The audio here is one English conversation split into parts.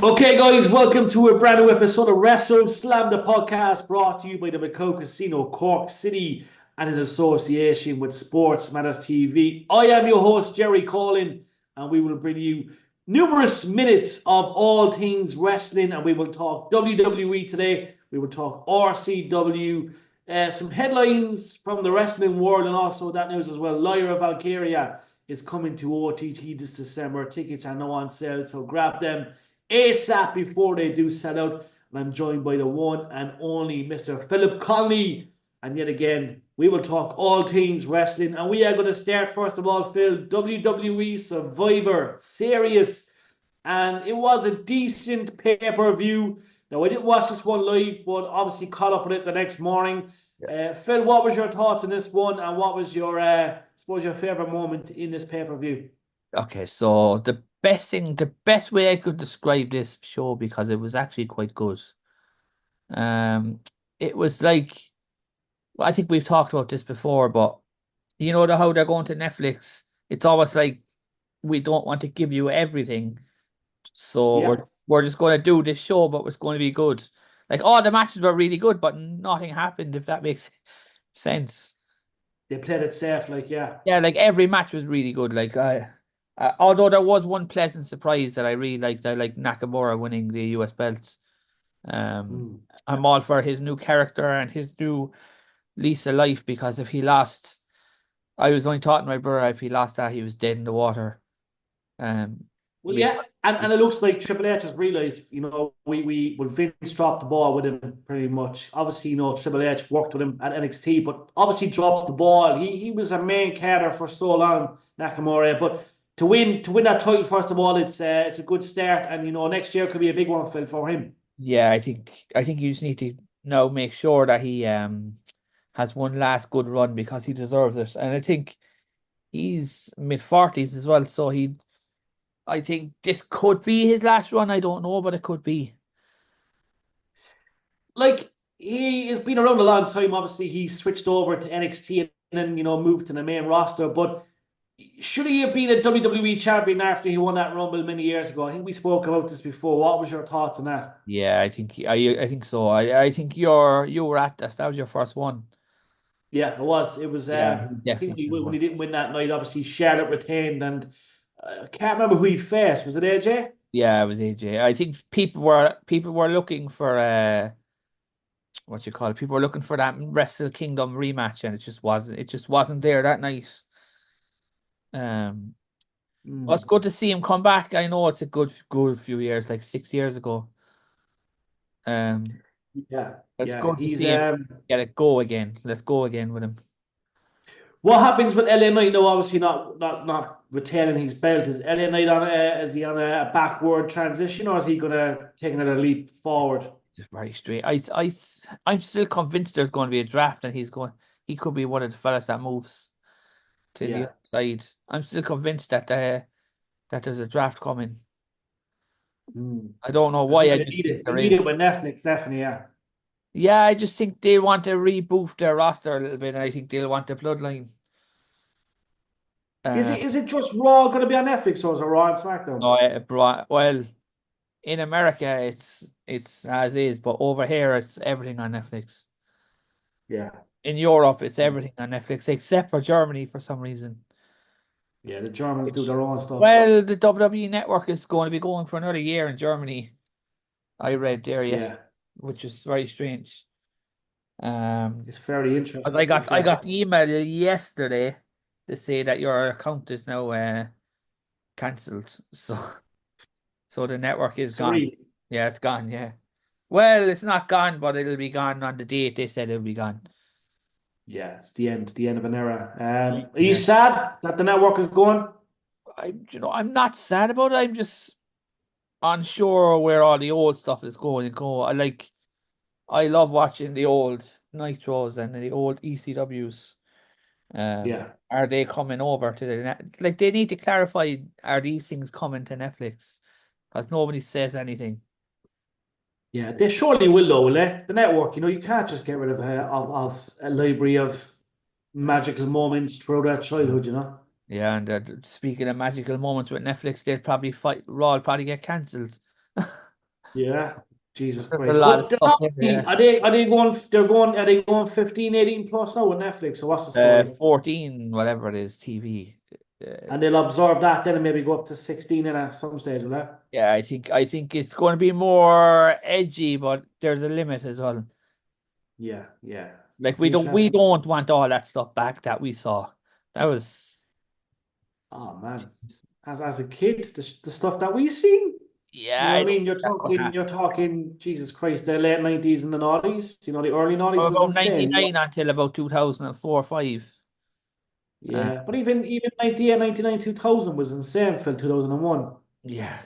Okay, guys, welcome to a brand new episode of WrestleSlam, the podcast brought to you by the Macau Casino, Cork City, and in association with SportsMatters TV. I am your host, Jerry Collin, and we will bring you numerous minutes of all things wrestling, and we will talk WWE today. We will talk RCW, some headlines from the wrestling world, and also that news as well. Lyra Valkyria is coming to OTT this December. Tickets are now on sale, so grab them ASAP before they do sell out. And I'm joined by the one and only Mr. Philip Conley. And yet again, we will talk all things wrestling. And we are going to start, first of all, Phil, WWE Survivior Series. And it was a decent pay-per-view. Now, I didn't watch this one live, but obviously caught up with it the next morning. Phil, what was your thoughts on this one? And what was your, suppose, your favorite moment in this pay-per-view? Okay, so the best way I could describe this show, because it was actually quite good. Um, it was like, well, I think we've talked about this before, but how they're going to Netflix. It's almost like we don't want to give you everything, so Yeah, we're just going to do this show, but it's going to be good. Like all the matches were really good, but nothing happened. If that makes sense. they played it safe, like, yeah. Yeah, like every match was really good. Like although there was one pleasant surprise that I really liked. I like Nakamura winning the US belt. Um, Mm. I'm all for his new character and his new lease of life, because if he lost, I was only taught my brother, if he lost that, he was dead in the water. Um, Well, we, yeah, and it looks like Triple H has realised, we when Vince dropped the ball with him pretty much. Obviously, Triple H worked with him at NXT, but obviously dropped the ball. He was a main character for so long, Nakamura. But to win that title, first of all, it's a good start, and next year could be a big one, Phil, for him. yeah, I think you just need to now make sure that he has one last good run, because he deserves it, and I think he's mid-40s as well, so I think this could be his last run. I don't know, but it could be. Like, he has been around a long time. Obviously, he switched over to NXT and then moved to the main roster, but should he have been a WWE champion after he won that Rumble many years ago? I think we spoke about this before. What was your thoughts on that? Yeah, I think so. I think you were at that. That was your first one. Yeah, it was. It was. Yeah, he I think definitely should have when won. he didn't win that night, obviously Charlotte retained, and I can't remember who he faced. Was it AJ? Yeah, it was AJ. I think people were looking for what you call it. People were looking for that Wrestle Kingdom rematch, and it just wasn't there that night. Um, well, it's Mm. good to see him come back. I know it's a good few years, like 6 years ago. Um, Yeah, it's yeah. good to He's see him get it go again. Let's go again with him. What happens with LA Knight? No, obviously not retaining his belt. Is LA Knight is he on a backward transition, or is he gonna take another leap forward? It's very straight. I'm still convinced there's going to be a draft, and he could be one of the fellas that moves to the Yeah. other side. I'm still convinced that there's a draft coming. Mm. I don't know I why. think I they just need think it. They there need it is. with Netflix, definitely. Yeah. Yeah, I just think they want to reboot their roster a little bit, and I think they'll want the bloodline. Is Uh, it is it just Raw going to be on Netflix, or is it Raw and SmackDown? no, well, in America it's as is, but over here it's everything on Netflix. Yeah. In Europe, it's everything on Netflix except for Germany for some reason. Yeah. The Germans do Which, their own stuff. well, the WWE network is going to be going for another year in Germany. I read there Yeah. yesterday, which is very strange. Um, It's very but interesting, I to be got I fair. got the email yesterday to say that your account is now cancelled. So the network is gone. Sweet. Yeah, it's gone. Yeah. Well, it's not gone, but it'll be gone on the date they said it'll be gone. Yeah, it's the end of an era. Are you Yeah. sad that the network is going? I'm not sad about it. I'm just unsure where all the old stuff is going to go. I love watching the old Nitros and the old ECWs. Yeah. Are they coming over to the net? Like they need to clarify, are these things coming to Netflix? Because nobody says anything. Yeah, they surely will, though, will they? The network, you can't just get rid of a library of magical moments throughout our childhood. Yeah, and speaking of magical moments with Netflix, they'll probably fight. Raw will probably get cancelled. Yeah. Jesus There's a Christ. lot of But there's stuff there, obviously, yeah. are they going 15, 18 plus now on Netflix? So what's the story? 14, whatever it is, TV. Uh, And they'll absorb that then and maybe go up to 16 in at some stage, will they? yeah, I think it's going to be more edgy, but there's a limit as well. Yeah, yeah. Like Be we interesting. don't want all that stuff back that we saw. That was Oh man. As a kid, the stuff that we seen. yeah, You know what I I don't mean? think that's going to happen. You're talking, Jesus Christ, the late 90s and the noughties. You know, the early noughties From was about insane. 99 until about 2004 or 5. Uh, Yeah, but even 98, 99, 2000 was insane for 2001. yeah,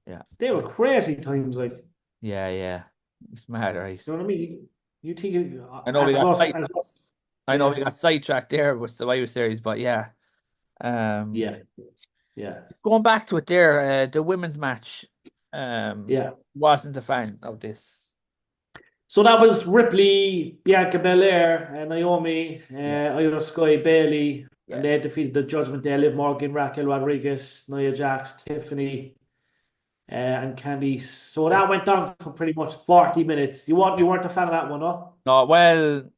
yeah, They were crazy times, like, yeah. It's mad, right? you know what I mean? You think I know we got as us, I know we yeah, got sidetracked there with Survivor Series, but yeah. Um, yeah, yeah, Going back to it there, the women's match, yeah. wasn't a fan of this. So that was Ripley, Bianca Belair, Naomi, Yeah, Io Sky, Bailey, and yeah. they defeated the Judgment Day, Liv Morgan, Raquel Rodriguez, Nia Jax, Tiffany, and Candice. So Yeah. that went on for pretty much 40 minutes. You weren't a fan of that one, huh? No, well,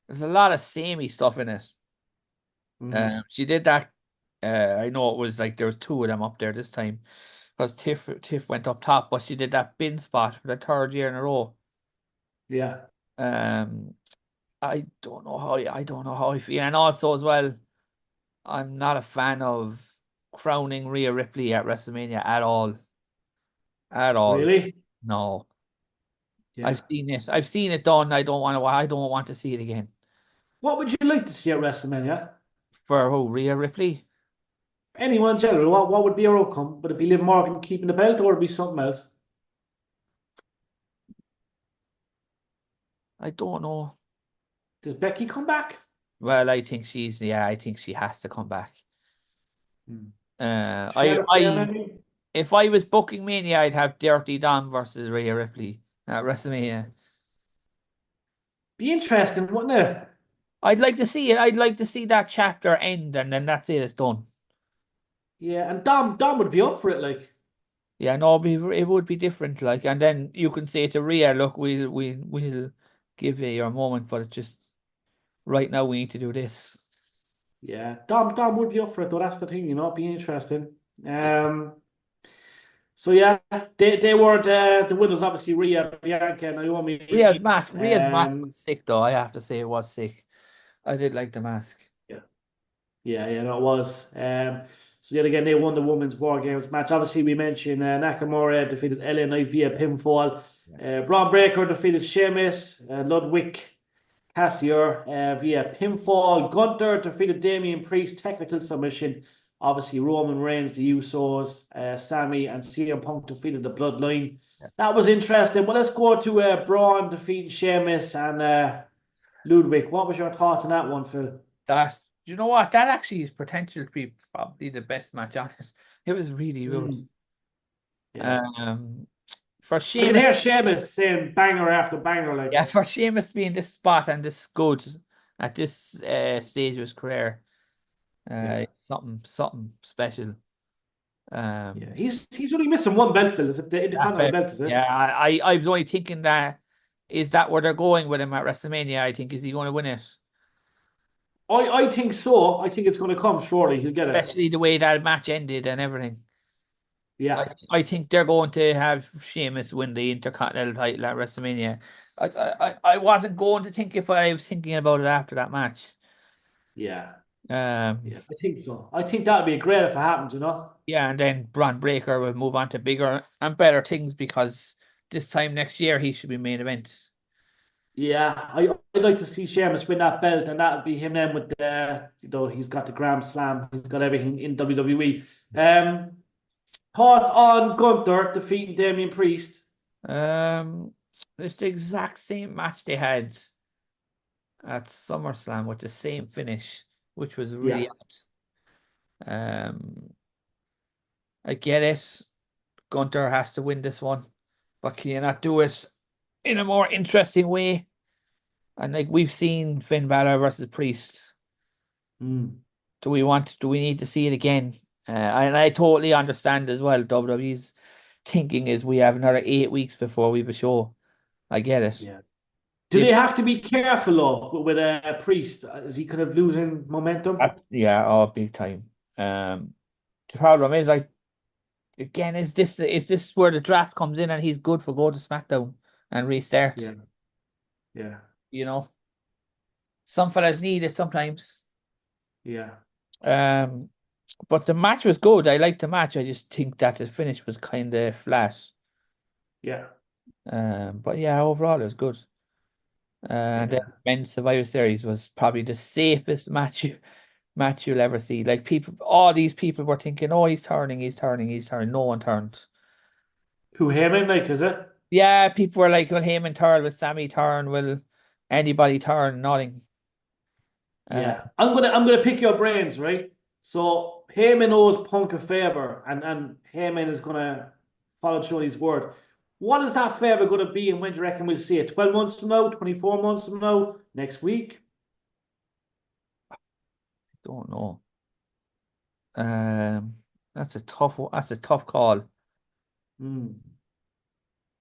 there's a lot of samey stuff in it. Mm, She did that. I know it was like there was two of them up there this time because Tiff went up top, but she did that bin spot for the third year in a row. yeah, Um, I don't know how I feel, and also as well, I'm not a fan of crowning Rhea Ripley at WrestleMania at all, at all. really? No, I've Yeah. seen it. I've seen it done. I don't want to. I don't want to see it again. What would you like to see at WrestleMania? For who? Rhea Ripley? Anyone in general, what would be your outcome? Would it be Liv Morgan keeping the belt or would it be something else? I don't know. Does Becky come back? Well, I think she's. Yeah, I think she has to come back. Hmm. Uh, I, Charlotte Flair, I, maybe? if I was booking Mania, I'd have Dirty Dom versus Rhea Ripley at WrestleMania. Be interesting, wouldn't it? I'd like to see it. I'd like to see that chapter end, and then that's it. It's done. Yeah, and Dom would be up for it, like. Yeah, no, it would be different. Like, and then you can say to Rhea, "Look, we'll give you your moment, but it's just right now we need to do this." Yeah, Dom would be up for it, though. That's the thing, be interesting. Yeah. So yeah, they were the winners, obviously Rhea, Bianca, Naomi. Rhea's mask Um, was sick though. I have to say it was sick. I did like the mask. yeah, yeah, no, it was. So yet again, they won the women's War Games match. Obviously, we mentioned Nakamura defeated LA Knight via pinfall. Yeah. Braun Breaker defeated Sheamus. Ludwig Cassier via pinfall. Gunther defeated Damian Priest, technical submission. Obviously, Roman Reigns, the Usos, Sammy, and CM Punk defeated the Bloodline. Yeah. That was interesting. Well, let's go to Braun defeating Sheamus and Ludwig. What was your thoughts on that one, Phil? That you know what? That actually is potential to be probably the best match on it. It was really good. Mm, yeah. Um, for I can Sheamus, hear Sheamus saying banger after banger, yeah, like, for Sheamus being this spot and this good at this stage of his career, yeah, something special. yeah. Um, He's only missing one belt, Phil. Is it the that Intercontinental bit, belt? Is it? yeah, I was only thinking that is that where they're going with him at WrestleMania? I think is he going to win it? I think so. I think it's going to come. Surely he'll get it. Especially the way that match ended and everything. Yeah, I think they're going to have Sheamus win the Intercontinental title at WrestleMania. I wasn't going to think if I was thinking about it after that match. yeah, Um, yeah. I think so. I think that'd be great if it happens. yeah, and then Braun Breaker will move on to bigger and better things because this time next year he should be main event. Yeah, I'd like to see Sheamus win that belt, and that'd be him then with he's got the Grand Slam, he's got everything in WWE. Thoughts on Gunther defeating Damian Priest? Um, it's the exact same match they had at SummerSlam with the same finish, which was Yeah. really odd. I get it. Gunter has to win this one, but can you not do it in a more interesting way? And like we've seen Finn Balor versus Priest. Mm. Do we need to see it again? And I totally understand as well. WWE's thinking is we have another 8 weeks before we have a show. I get it. Yeah. Do they They've, have to be careful though with a priest? Is he kind of losing momentum? yeah, oh, big time. The problem is like again, is this where the draft comes in and he's good for go to SmackDown and restart? Yeah, yeah, You know, some fellas need it sometimes. yeah, Um, but the match was good. I liked the match. I just think that the finish was kind of flat. yeah, But yeah, overall it was good. And then yeah. men's Survivor Series was probably the safest match you'll ever see. Like people, all these people were thinking, "Oh, he's turning, he's turning, he's turning." No one turned. Who Heyman like is it? Yeah, people were like, "Will Heyman turn? Will Sammy turn? Will anybody turn?" Nothing. Uh, Yeah, I'm gonna pick your brains, right? So Heyman owes Punk a favor, and Heyman is gonna follow through on his word. What is that favor gonna be, and when do you reckon we'll see it? 12 months from now, 24 months from now, next week? don't know. Um, that's a tough. That's a tough call. Hmm.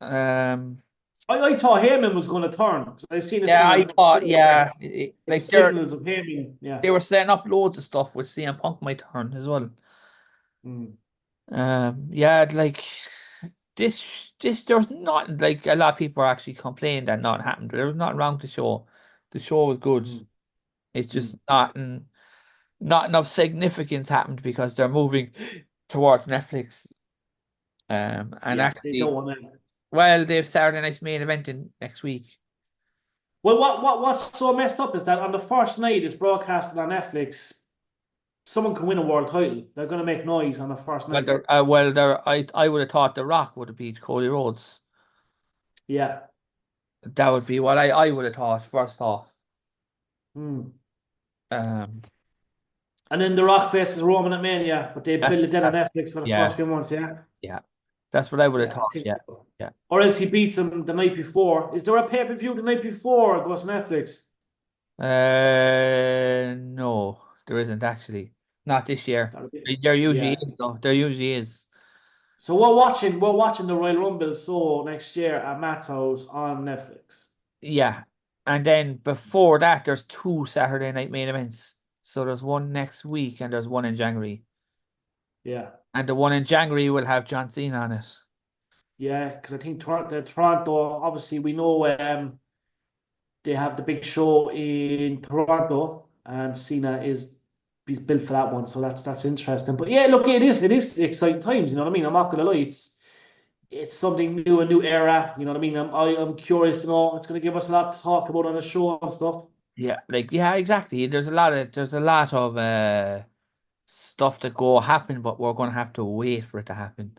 Um, I thought Heyman was gonna turn because I've seen this yeah, kind I of thought, before, yeah, like like they're signals of Heyman. Yeah. they were setting up loads of stuff with CM Punk might turn as well. Hmm. Yeah, like this there's not like a lot of people are actually complaining that not happened. There was not wrong with the show. The show was good. Hmm. It's Hmm. just not enough significance happened because they're moving towards Netflix. And Yeah, they don't actually, want to. well, they've Saturday night's main event in next week. Well, what's so messed up is that on the first night it's broadcasted on Netflix. Someone can win a world title. They're going to make noise on the first Well, night. I would have thought The Rock would have beat Cody Rhodes. Yeah. That would be what I would have thought first off. Hmm. Um, And then The Rock faces Roman at Mania, but they build that's it then on that. Netflix for the Yeah, first few months. Yeah. yeah. That's what I would have Yeah, I thought. think Yeah, so. yeah. Or else he beats him the night before. Is there a pay per view the night before it goes to Netflix? No, there isn't actually. Not this year. That'll be, There usually yeah. is though. There usually is. So we're watching the Royal Rumble so next year at Matt's house on Netflix. Yeah. And then before that, there's two Saturday night main events. So there's one next week and there's one in January. Yeah. And the one in January will have John Cena on it. Yeah, because I think Toronto, obviously we know they have the big show in Toronto, and Cena is built for that one. So that's interesting. But yeah, look, it is exciting times. You know what I mean? I'm not gonna lie. It's something new, a new era. You know what I mean? I'm curious to know. It's gonna give us a lot to talk about on the show and stuff. Yeah, like yeah, exactly. There's a lot of stuff to go happen, but we're gonna have to wait for it to happen.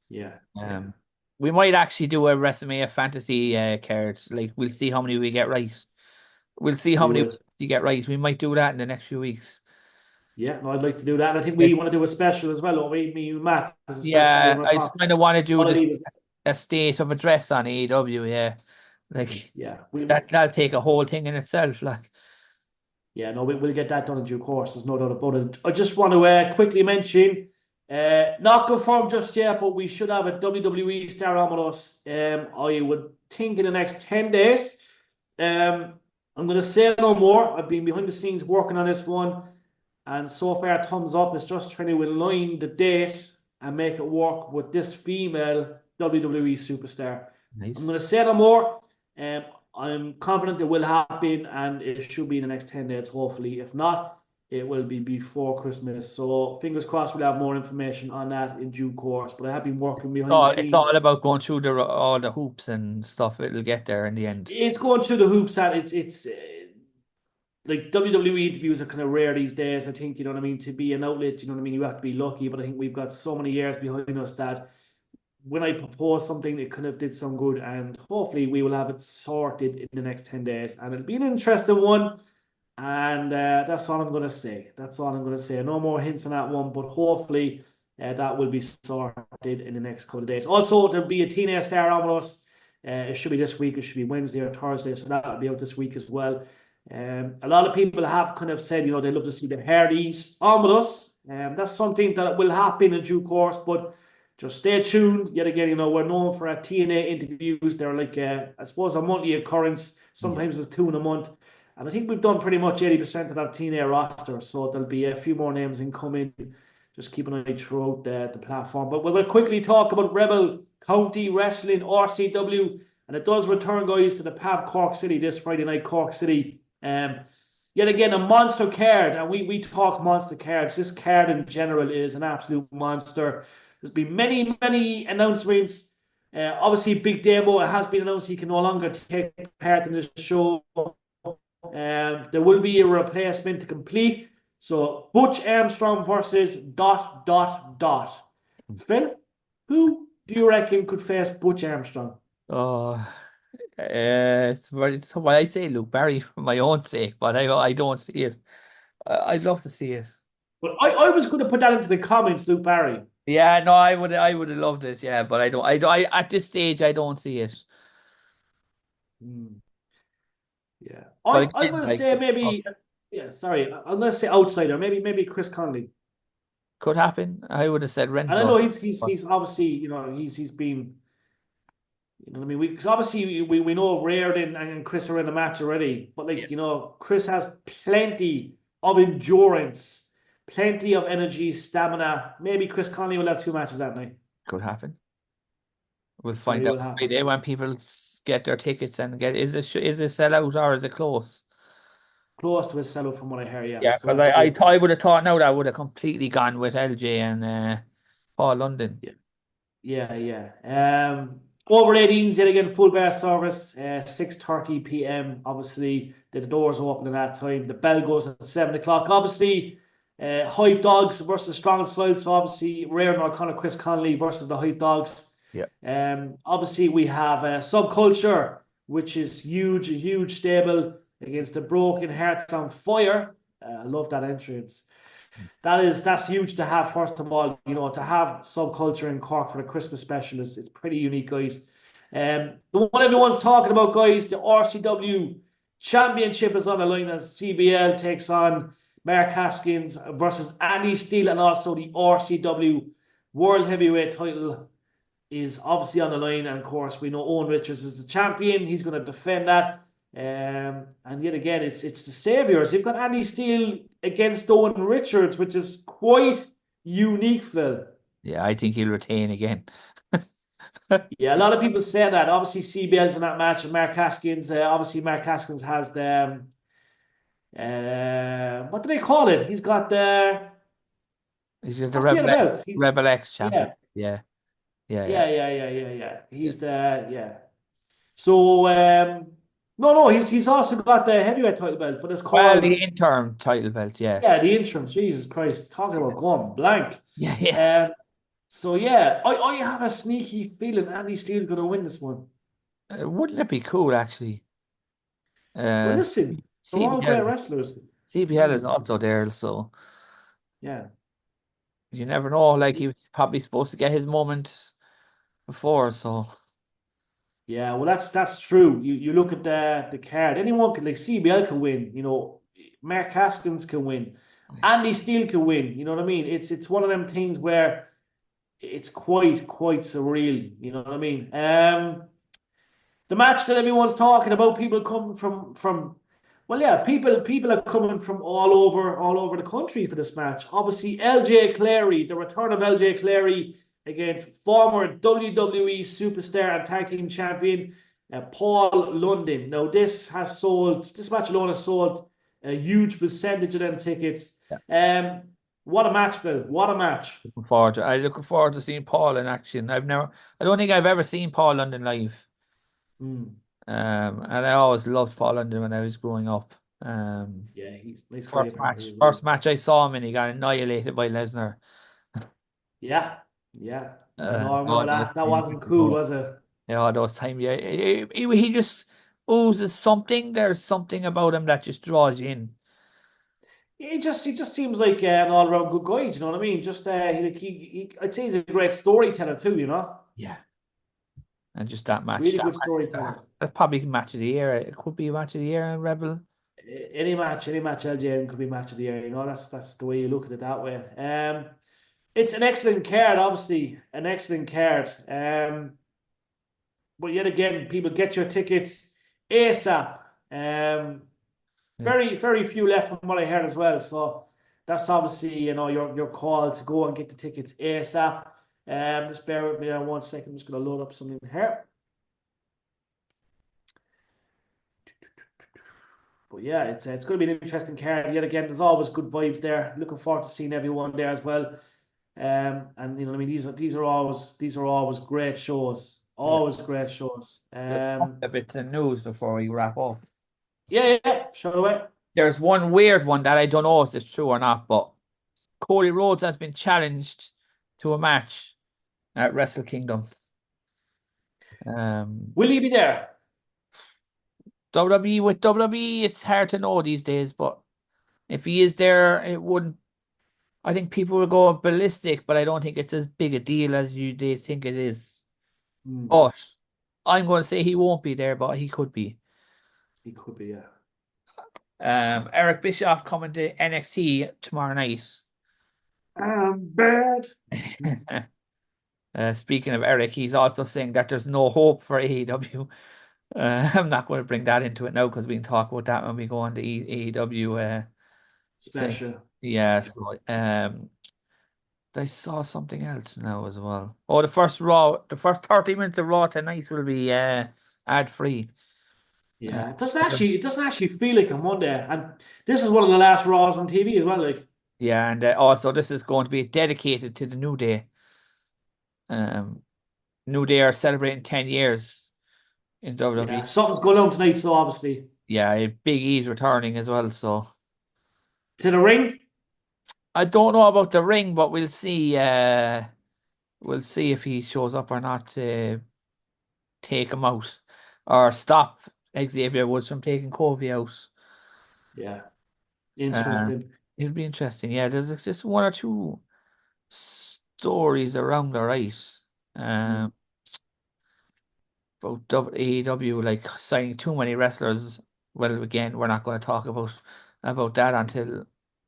Yeah, yeah, Um, we might actually do a WrestleMania fantasy card. Like we'll see how many we get right. We'll see how we many will. you get right. We might do that in the next few weeks. Yeah, no, I'd like to do that. And I think we Like, want to do a special as well. Don't we? Me, and Matt, as a special. We yeah, want I to just talk kind of want to do all of this these. a state of address on AEW. Yeah, like Yeah, we. that'll take a whole thing in itself. Like, Yeah, no, we'll get that done in due course. There's no doubt about it. I just want to quickly mention, not confirmed just yet, but we should have a WWE star on with us. I would think in the next 10 days. Um, I'm going to say no more. I've been behind the scenes working on this one, and so far, thumbs up. It's just trying to align the date and make it work with this female WWE superstar. I'm nice. going to say no more. Um, I'm confident it will happen and it should be in the next 10 days, hopefully. If not, it will be before Christmas. So fingers crossed we'll have more information on that in due course. But I have been working behind the It's all scenes. about going through all the hoops and stuff. It'll get there in the end. It's going through the hoops and it's like WWE interviews are kind of rare these days. I think, you know what I mean, to be an outlet, you know what I mean, you have to be lucky. But I think we've got so many years behind us that when I propose something, it kind of did some good, and hopefully we will have it sorted in the next 10 days. And it'll be an interesting one. And that's all I'm going to say. That's all I'm going to say. No more hints on that one, but hopefully that will be sorted in the next couple of days. Also, there'll be a TNA star on with us. It should be this week. It should be Wednesday or Thursday, so that'll be out this week as well. A lot of people have kind of said, they love to see the Hardys on with us. That's something that will happen in due course, but just stay tuned. Yet again, we're known for our TNA interviews. They're like, I suppose, a monthly occurrence. Yeah. Sometimes it's two in a month. And I think we've done pretty much 80% of that TNA roster. So there'll be a few more names incoming. Just keep an eye throughout the platform. But we'll quickly talk about Rebel County Wrestling, RCW. And it does return, guys, to the PAB Cork City this Friday night, Cork City. Yet again, a monster card, and we talk monster cards. This card in general is an absolute monster. There's been many, many announcements. Obviously, Big Demo has been announced he can no longer take part in this show. There will be a replacement to complete. So, Butch Armstrong versus ... Phil, who do you reckon could face Butch Armstrong? Oh, so what I say, Luke Barry, for my own sake, but I don't see it. I'd love to see it. Well, I was going to put that into the comments, Luke Barry. Yeah, no, I would have loved this. Yeah, but I at this stage I don't see it. Yeah. But I'm again, going to like, say maybe, yeah, sorry. I'm going to say outsider, maybe Chris Conley. could happen. I would have said And I know Renzo. But he's obviously, he's been, you know what I mean? Because obviously we know Reardon and Chris are in the match already, but yeah, Chris has plenty of endurance, plenty of energy, stamina. Maybe Chris Conley will have two matches that night. could happen. We'll find Maybe out will happen. Friday when people get their tickets and get is it sell out or is it close? Close to a sellout from what I hear, yeah. Yeah, So because that's I good. thought I would have thought now that would have completely gone with LJ and Paul London. Yeah. Yeah, yeah. Over 18s yet again, full bar service, 6:30 p.m. Obviously, the doors open at that time. The bell goes at 7 o'clock. Obviously, Hype Dogs versus Strong Style. So obviously, Rare and O'Connor, Chris Conley versus the Hype Dogs. Yeah. Obviously, we have Subculture, which is huge, a huge stable against the Broken Hearts on Fire. I love that entrance. That's huge to have. First of all, to have Subculture in Cork for the Christmas special is it's pretty unique, guys. The one everyone's talking about, guys, the RCW Championship is on the line as CBL takes on Mark Haskins versus Andy Steele, and also the RCW World Heavyweight title is obviously on the line. And of course, we know Owen Richards is the champion. He's going to defend that. And yet again, it's the saviors. You've got Andy Steele against Owen Richards, which is quite unique, Phil. Yeah, I think he'll retain again. Yeah, a lot of people say that. Obviously, CBL's in that match, and Mark Haskins. Obviously, Mark Haskins has the what do they call it? He's got the He's the what's the other belt? Rebel X champion. Yeah, Yeah, yeah, yeah. yeah. Yeah. He's the yeah. So no, he's also got the heavyweight title belt, but it's Well, called the interim title belt, yeah. yeah the interim. Jesus Christ, talking about going blank. Yeah, yeah. So yeah, I have a sneaky feeling Andy Steele's going to win this one. Wouldn't it be cool actually? Well, Uh, listen, they're all great CBL, wrestlers. CBL is also there, so Yeah, you never know. Like he was probably supposed to get his moment before, so yeah. Well, that's true. You look at the card. Anyone can like CBL can win. Mark Haskins can win. Andy Steele can win. You know what I mean? It's one of them things where it's quite surreal. You know what I mean? The match that everyone's talking about, people coming from well, yeah, people are coming from all over the country for this match. Obviously, LJ Clary, the return of LJ Clary against former WWE superstar and tag team champion Paul London. Now, this match alone has sold a huge percentage of them tickets. yeah. What a match, Phil! What a match! Looking forward to seeing Paul in action. I don't think I've ever seen Paul London live. Mm. And I always loved Paul London when I was growing up. Yeah, he's a nice guy First apparently match, as well. first match I saw him in, he got annihilated by Lesnar. Yeah, yeah. I know. I God, remember those that. That times wasn't cool, ago. was it? Yeah, those times. Yeah, he just oozes something. There's something about him that just draws you in. He just seems like an all-around good guy. Do you know what I mean? Just I'd say he's a great storyteller too. Yeah, and just that match. Really good storyteller. That's probably match of the year. It could be match of the year in Rebel. Any match LJN could be match of the year. That's the way you look at it that way. It's an excellent card, obviously, an excellent card. But yet again, people get your tickets ASAP. Yeah. Very few left from what I heard as well. So that's obviously, your call to go and get the tickets ASAP. Just bear with me on 1 second. I'm just going to load up something here. But yeah, it's going to be an interesting card. Yet again, there's always good vibes there. Looking forward to seeing everyone there as well. And I mean, these are always great shows. Yeah. Always great shows. A bit of news before we wrap up. Yeah, show away. There's one weird one that I don't know if it's true or not, but Cody Rhodes has been challenged to a match at Wrestle Kingdom. Will you be there? WWE with WWE, it's hard to know these days, but if he is there, it wouldn't. I think people will go ballistic, but I don't think it's as big a deal as they think it is. Hmm. But I'm going to say he won't be there, but he could be. He could be, yeah. Eric Bischoff coming to NXT tomorrow night. Bad. Speaking of Eric, he's also saying that there's no hope for AEW. I'm not going to bring that into it now because we can talk about that when we go on the AEW thing. Special. Yeah, so I saw something else now as well. Oh, the first 30 minutes of Raw tonight will be ad free. Yeah, it doesn't actually feel like a Monday, and this is one of the last Raws on TV as well. Like, Yeah, and also this is going to be dedicated to the New Day. New Day are celebrating 10 years in yeah, WWE. something's going on tonight, so obviously Yeah, Big E's returning as well, so to the ring. I don't know about the ring, but we'll see. We'll see if he shows up or not to take him out or stop Xavier Woods from taking Kobe out. Yeah, Uh, interesting. it'll be interesting. Yeah, there's just one or two stories around, all right. Hmm. Um, about AEW like signing too many wrestlers. Well, again, we're not going to talk about that until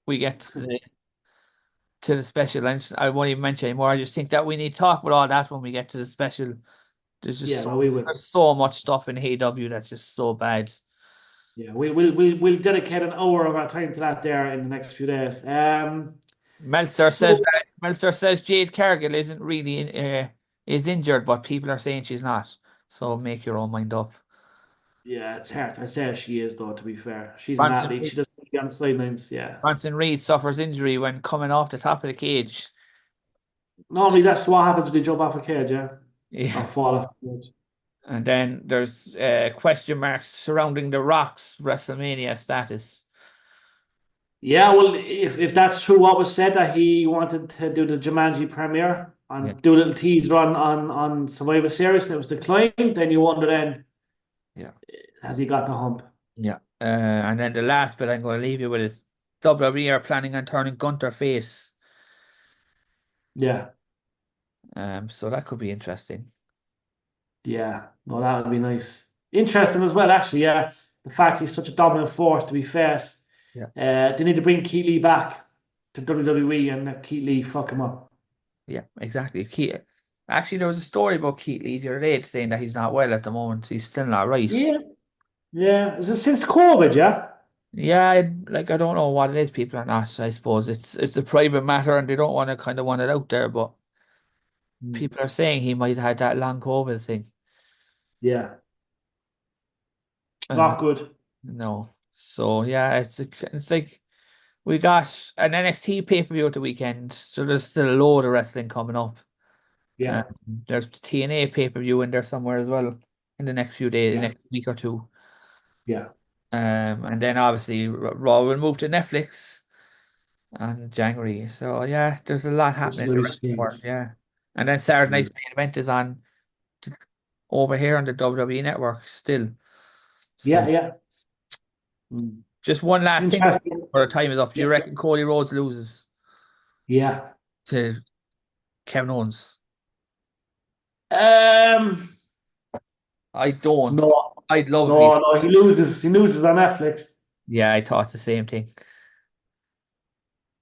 we get to the special. And I won't even mention anymore. I just think that we need to talk about all that when we get to the special. There's just Yeah, no, we will. there's so much stuff in AEW that's just so bad. Yeah, we'll dedicate an hour of our time to that there in the next few days. So Meltzer says Jade Cargill isn't really is injured, but people are saying she's not. So make your own mind up. yeah, it's hard. I say she is though. To be fair, she's an Bronson athlete. She doesn't be on the sidelines. Yeah. Bronson Reed suffers injury when coming off the top of the cage. Normally, that's what happens when you jump off a cage, yeah, or Yeah. fall off a cage. And then there's question marks surrounding The Rock's WrestleMania status. Yeah, well, if that's true, what was said that he wanted to do the Jumanji premiere Yeah, and do a little teaser on Survivior Series, and it was declined, then you wonder then yeah, has he got the hump? yeah. And then the last bit I'm going to leave you with is WWE are planning on turning Gunter face. Yeah, So that could be interesting. yeah. No, that would be nice. Interesting as well, actually. Yeah, the fact he's such a dominant force to be faced. Yeah, They need to bring Keith Lee back to WWE and let Keith Lee fuck him up. yeah, exactly. Actually, there was a story about Keith Lee the other day saying that he's not well at the moment. He's still not right. Yeah, yeah. Is it since COVID? Yeah. Yeah, I don't know what it is. People are not. I suppose it's a private matter, and they don't want to kind of want it out there. But Mm. people are saying he might have had that long COVID thing. Yeah, Uh, not good. no. So yeah, it's like we got an NXT pay-per-view at the weekend, so there's still a load of wrestling coming up. Um, Yeah, there's the TNA pay-per-view in there somewhere as well in the next few days, yeah, next week or two. yeah. And then obviously Raw will move to Netflix in January. So yeah, there's a lot Which is happening in going the to be wrestling world. strange. Yeah, and then Saturday Mm. night's main event is on over here on the WWE Network still. Yeah, So yeah. Mm. just one last thing Interesting. before the time is up. Do Yeah, you reckon Cody Rhodes loses yeah. to Kevin Owens? Um, I don't. no, I'd love if he. no. He loses. He loses on Netflix. Yeah, I thought the same thing.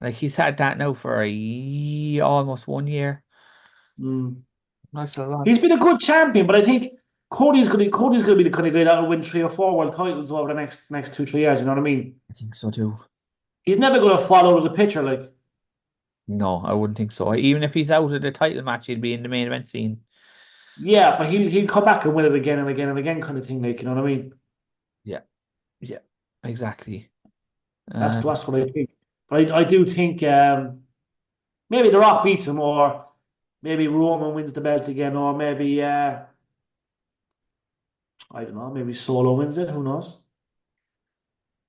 Like he's had that now for almost 1 year. Mm. That's a lot. He's been a good champion, but I think Cody's gonna be the kind of guy that will win 3 or 4 world titles over the next 2 3 years. You know what I mean? I think so too. He's never gonna fall out of the picture. Like, No, I wouldn't think so. Even if he's out of the title match, he'd be in the main event scene. yeah, but he'll come back and win it again and again and again, kind of thing. Like, you know what I mean? Yeah, yeah, exactly. That's Um, that's what I think. But I do think maybe The Rock beats him, or maybe Roman wins the belt again, or maybe I don't know, maybe Solo wins it. Who knows?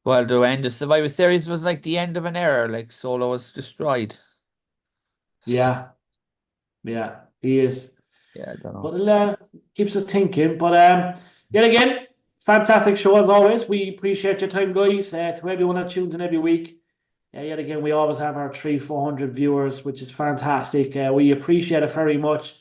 well, the end of Survivor Series was like the end of an era. Like Solo was destroyed. Yeah, yeah, he is. Yeah, I don't know. But it keeps us thinking. But yet again, fantastic show as always. We appreciate your time, guys. To everyone that tunes in every week. Yet again, we always have our 400 viewers, which is fantastic. We appreciate it very much.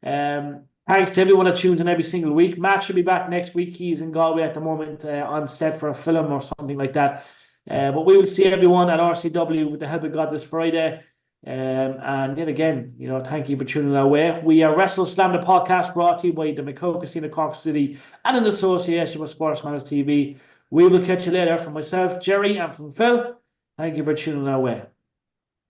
Thanks to everyone that tunes in every single week. Matt should be back next week. He's in Galway at the moment on set for a film or something like that. But we will see everyone at RCW with the help of God this Friday. And yet again, thank you for tuning our way. We are WrestleSlam, the podcast brought to you by the McCoke Casino Cork City and in association with SportsMatters TV. We will catch you later. From myself, Jerry, and from Phil, thank you for tuning our way.